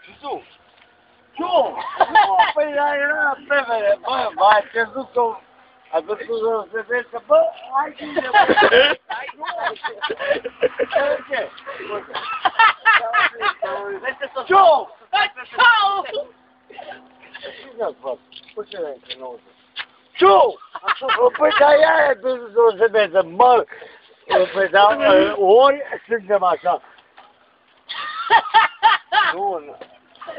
Și tu? Tu? Păi era prevere, bă, m-ai pierdut-o. Ai văzut să se vezi că, bă, hai grijă, bă. Ce? Ciu! Ciao! Ce-ți fac? Cu ce ai în Ciu! Păi de-aia e să se vede, mă. Păi da, ori suntem așa.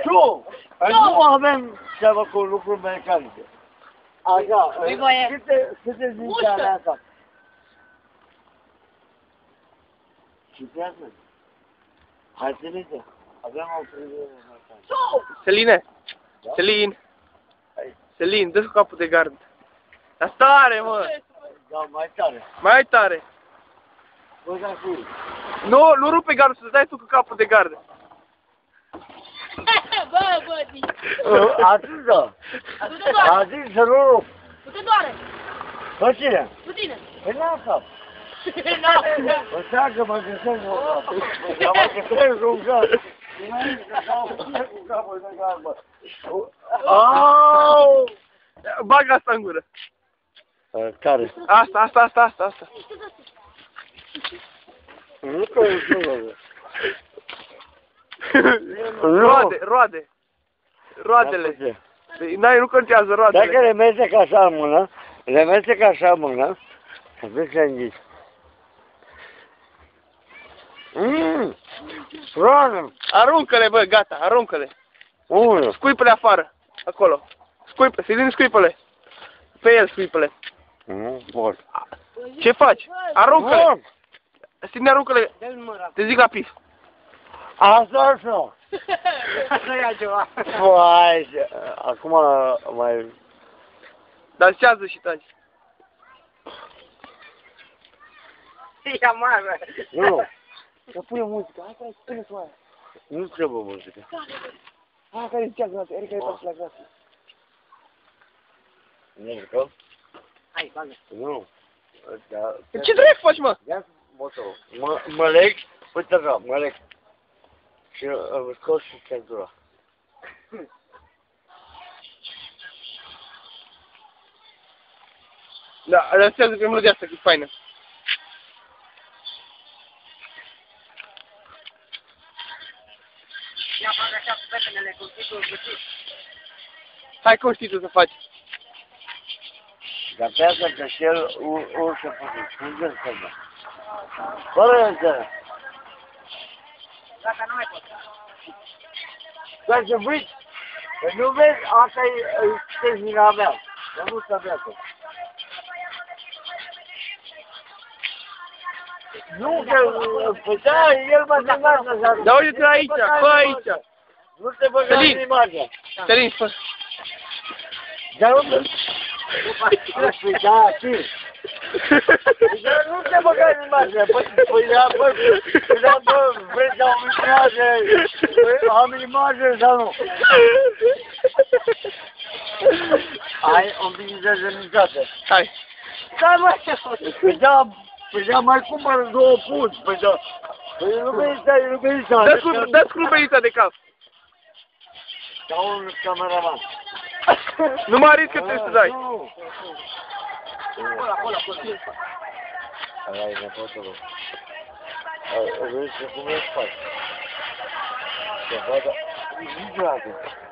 Ciu! Nu avem treabă cu lucruri mecanice. Așa, câte zinți are asta? Citează. Hai, ține-te. Avem o privire mecanică. Celine! Celin! Celin, dă-ți cu capul de gard. Dar tare, mă! Da, mai tare. Mai tare! Bă, da, fi. Nu rupe gardul, să-ți dai tu cu capul de gard. Bă, zici. Atât da. A zis să nu rup. Nu te doare. Bă, cine? Cu tine. Păi n-am cap. Bă, seacă, mă găsesc un cap. Dar mă găsesc un cap. Cu capul de gard, bă. Au! Bagă asta în gură. Care? Asta. Nu că e Roadele. N-ai, nu contează roadele. Dacă le mestec așa în mână, să vezi să înghiți. Roadă! Aruncă-le, bă, gata, aruncă-le. Unul. Scuipă-le afară, acolo. Scuipă-le. Pe el scuipă-le. Nu pot. Ce faci? Aruncă-le. Sine, aruncă-le. Te zic la pif. Asta nu. Nu ia ceva. Păi, acum mai... Dansează și taci. Ia mare. Nu. Să pune muzică, hai că spune tu aia. Nu trebuie muzică. Hai care zicea grație, Erica e pas la grație. Muzică? Hai, bagă. Nu. Ce dracu faci, mă? Ia motorul. Mă leg, uite așa, mă leg. Și îmi scot și centura. Da, dansează pe melodia asta, că e faină. Ia bagă așa cu pepenele, cu titlul găsit. Hai, cum știi tu să faci? Dar pe asta că și el urcă puțin. Spune-mi să mă. Fără înțeleg. Dacă nu mai pot. Dar să vrei, că nu vezi, asta e tehnica mea. Dar nu s-a mea tot. Nu, că, păi da, el mă filmează. Da, uite-te aici, fă aici. Nu te băga în imagine. Călin, fă. Dar nu... Păi da, știi. Dar nu te băga în imagine. Păi da, bă, vrei să am imagine. Am imagine sau nu? Ai o bine Hai. Da, mă, ce Păi da, mai cumpără 2 pungi. Păi da. Păi nu vei să. Dă-ți clubeița de cap. Ca un cameraman. Nu mă arăți că trebuie să dai. Acolo. Ăla e nepotul. Vezi cum e faci. Să vadă. Niciodată.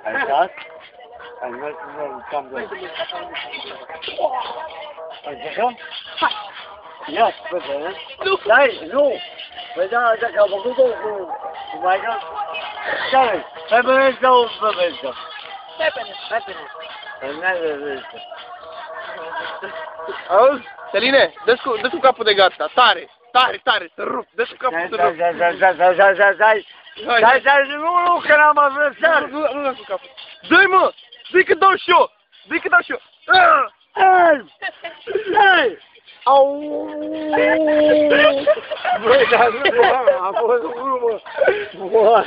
Ai dat? Ai mers în cam de... Încercăm? Ia, spune, Nu. Dai, nu! Păi da, dacă am făcut-o cu Maica, care? Pepene sau pepene? Pepene. Auzi, Celine, dă-ți cu capul de gata. Tare, să rup. Dă-ți cu capul să rup. Dai, nu, că n-am adversar! Nu dă cu capul. Dă-i, mă! Dă-i că dau și eu! Dai! Au! Băi, dar nu, a fost unul, mă!